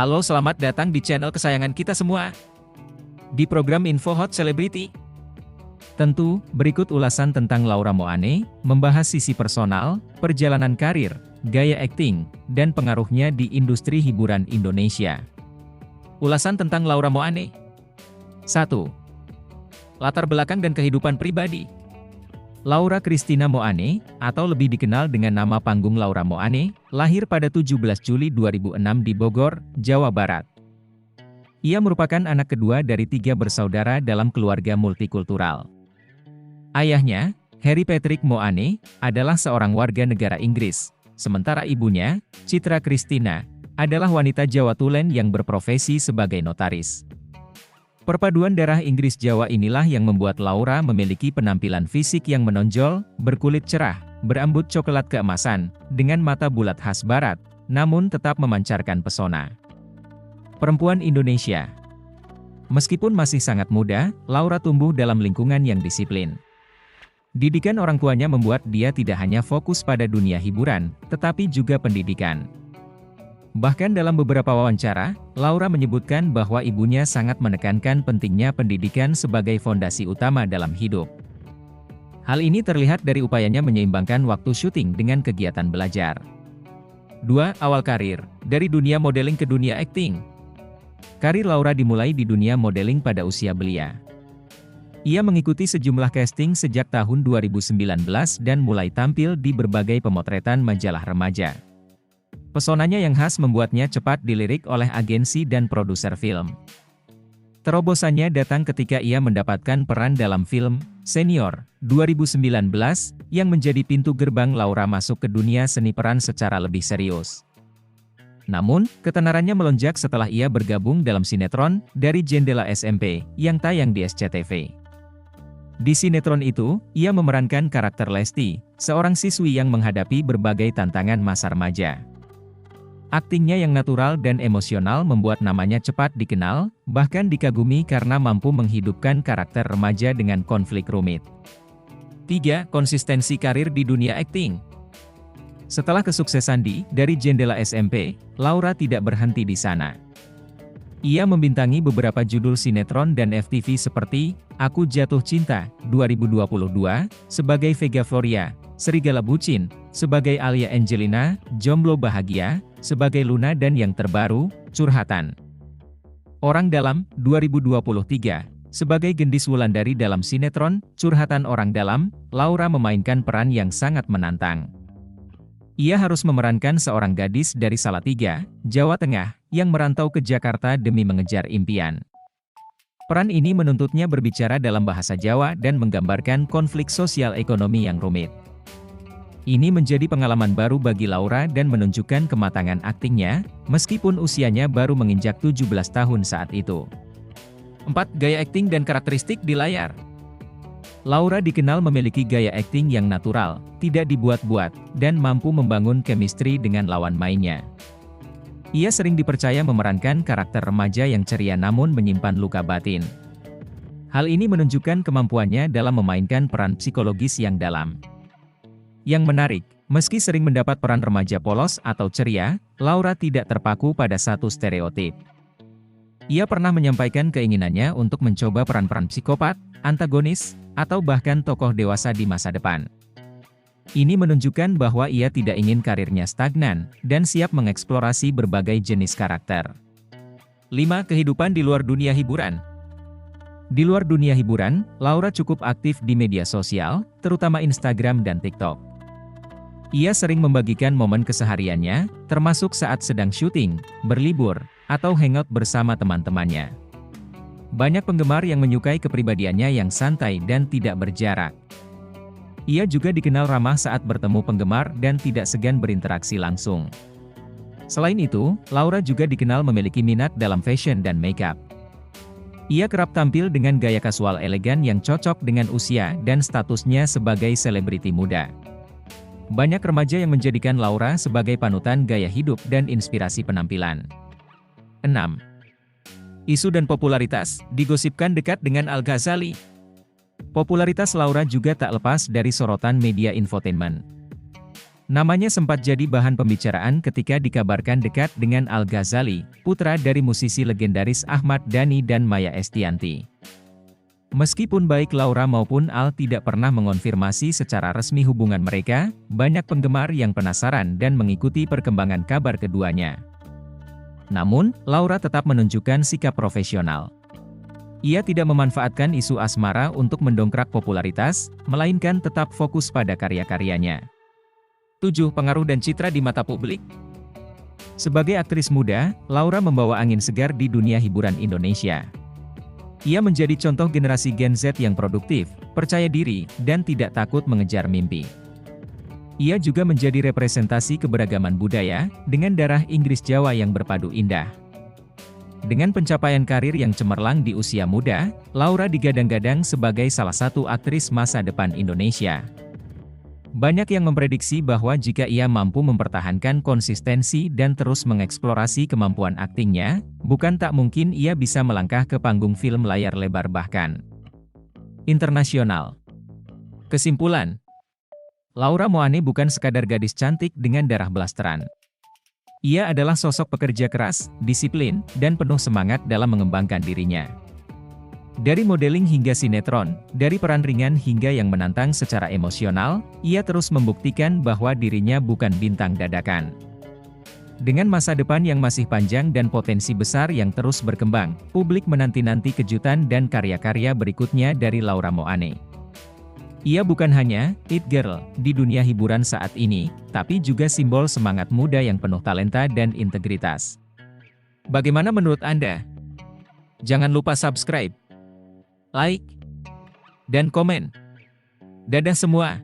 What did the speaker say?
Halo, selamat datang di channel kesayangan kita semua. Di program Info Hot Celebrity. Tentu, berikut ulasan tentang Laura Moane, membahas sisi personal, perjalanan karir, gaya akting, dan pengaruhnya di industri hiburan Indonesia. Ulasan tentang Laura Moane. 1. Latar belakang dan kehidupan pribadi. Laura Christina Moane, atau lebih dikenal dengan nama panggung Laura Moane, lahir pada 17 Juli 2006 di Bogor, Jawa Barat. Ia merupakan anak kedua dari 3 bersaudara dalam keluarga multikultural. Ayahnya, Harry Patrick Moane, adalah seorang warga negara Inggris, sementara ibunya, Citra Christina, adalah wanita Jawa Tulen yang berprofesi sebagai notaris. Perpaduan darah Inggris-Jawa inilah yang membuat Laura memiliki penampilan fisik yang menonjol, berkulit cerah, berambut coklat keemasan, dengan mata bulat khas barat, namun tetap memancarkan pesona. Perempuan Indonesia. Meskipun masih sangat muda, Laura tumbuh dalam lingkungan yang disiplin. Didikan orang tuanya membuat dia tidak hanya fokus pada dunia hiburan, tetapi juga pendidikan. Bahkan dalam beberapa wawancara, Laura menyebutkan bahwa ibunya sangat menekankan pentingnya pendidikan sebagai fondasi utama dalam hidup. Hal ini terlihat dari upayanya menyeimbangkan waktu syuting dengan kegiatan belajar. 2. Awal karir, dari dunia modeling ke dunia akting. Karir Laura dimulai di dunia modeling pada usia belia. Ia mengikuti sejumlah casting sejak tahun 2019 dan mulai tampil di berbagai pemotretan majalah remaja. Pesonanya yang khas membuatnya cepat dilirik oleh agensi dan produser film. Terobosannya datang ketika ia mendapatkan peran dalam film Senior 2019 yang menjadi pintu gerbang Laura masuk ke dunia seni peran secara lebih serius. Namun, ketenarannya melonjak setelah ia bergabung dalam sinetron Dari Jendela SMP yang tayang di SCTV. Di sinetron itu, ia memerankan karakter Lesti, seorang siswi yang menghadapi berbagai tantangan masa remaja. Aktingnya yang natural dan emosional membuat namanya cepat dikenal, bahkan dikagumi karena mampu menghidupkan karakter remaja dengan konflik rumit. 3. Konsistensi karir di dunia akting. Setelah kesuksesan di Dari Jendela SMP, Laura tidak berhenti di sana. Ia membintangi beberapa judul sinetron dan FTV seperti Aku Jatuh Cinta 2022 sebagai Vega Floria, Serigala Bucin sebagai Alia Angelina, Jomblo Bahagia sebagai Luna, dan yang terbaru, Curhatan Orang Dalam 2023 sebagai Gendis Wulandari. Dalam sinetron Curhatan Orang Dalam, Laura memainkan peran yang sangat menantang. Ia harus memerankan seorang gadis dari Salatiga, Jawa Tengah, yang merantau ke Jakarta demi mengejar impian. Peran ini menuntutnya berbicara dalam bahasa Jawa dan menggambarkan konflik sosial ekonomi yang rumit. Ini menjadi pengalaman baru bagi Laura dan menunjukkan kematangan aktingnya, meskipun usianya baru menginjak 17 tahun saat itu. 4. Gaya akting dan karakteristik di layar. Laura dikenal memiliki gaya akting yang natural, tidak dibuat-buat, dan mampu membangun chemistry dengan lawan mainnya. Ia sering dipercaya memerankan karakter remaja yang ceria namun menyimpan luka batin. Hal ini menunjukkan kemampuannya dalam memainkan peran psikologis yang dalam. Yang menarik, meski sering mendapat peran remaja polos atau ceria, Laura tidak terpaku pada satu stereotip. Ia pernah menyampaikan keinginannya untuk mencoba peran-peran psikopat, antagonis, atau bahkan tokoh dewasa di masa depan. Ini menunjukkan bahwa ia tidak ingin karirnya stagnan, dan siap mengeksplorasi berbagai jenis karakter. 5. Kehidupan di luar dunia hiburan. Di luar dunia hiburan, Laura cukup aktif di media sosial, terutama Instagram dan TikTok. Ia sering membagikan momen kesehariannya, termasuk saat sedang syuting, berlibur, atau hangout bersama teman-temannya. Banyak penggemar yang menyukai kepribadiannya yang santai dan tidak berjarak. Ia juga dikenal ramah saat bertemu penggemar dan tidak segan berinteraksi langsung. Selain itu, Laura juga dikenal memiliki minat dalam fashion dan makeup. Ia kerap tampil dengan gaya kasual elegan yang cocok dengan usia dan statusnya sebagai selebriti muda. Banyak remaja yang menjadikan Laura sebagai panutan gaya hidup dan inspirasi penampilan. 6. Isu dan popularitas, digosipkan dekat dengan Al-Ghazali. Popularitas Laura juga tak lepas dari sorotan media infotainment. Namanya sempat jadi bahan pembicaraan ketika dikabarkan dekat dengan Al-Ghazali, putra dari musisi legendaris Ahmad Dhani dan Maya Estianty. Meskipun baik Laura maupun Al tidak pernah mengonfirmasi secara resmi hubungan mereka, banyak penggemar yang penasaran dan mengikuti perkembangan kabar keduanya. Namun, Laura tetap menunjukkan sikap profesional. Ia tidak memanfaatkan isu asmara untuk mendongkrak popularitas, melainkan tetap fokus pada karya-karyanya. 7. Pengaruh dan citra di mata publik. Sebagai aktris muda, Laura membawa angin segar di dunia hiburan Indonesia. Ia menjadi contoh generasi Gen Z yang produktif, percaya diri, dan tidak takut mengejar mimpi. Ia juga menjadi representasi keberagaman budaya, dengan darah Inggris Jawa yang berpadu indah. Dengan pencapaian karir yang cemerlang di usia muda, Laura digadang-gadang sebagai salah satu aktris masa depan Indonesia. Banyak yang memprediksi bahwa jika ia mampu mempertahankan konsistensi dan terus mengeksplorasi kemampuan aktingnya, bukan tak mungkin ia bisa melangkah ke panggung film layar lebar bahkan internasional. Kesimpulan, Laura Moane bukan sekadar gadis cantik dengan darah blasteran. Ia adalah sosok pekerja keras, disiplin, dan penuh semangat dalam mengembangkan dirinya. Dari modeling hingga sinetron, dari peran ringan hingga yang menantang secara emosional, ia terus membuktikan bahwa dirinya bukan bintang dadakan. Dengan masa depan yang masih panjang dan potensi besar yang terus berkembang, publik menanti-nanti kejutan dan karya-karya berikutnya dari Laura Moane. Ia bukan hanya it girl di dunia hiburan saat ini, tapi juga simbol semangat muda yang penuh talenta dan integritas. Bagaimana menurut Anda? Jangan lupa subscribe, like, dan komen. Dadah semua!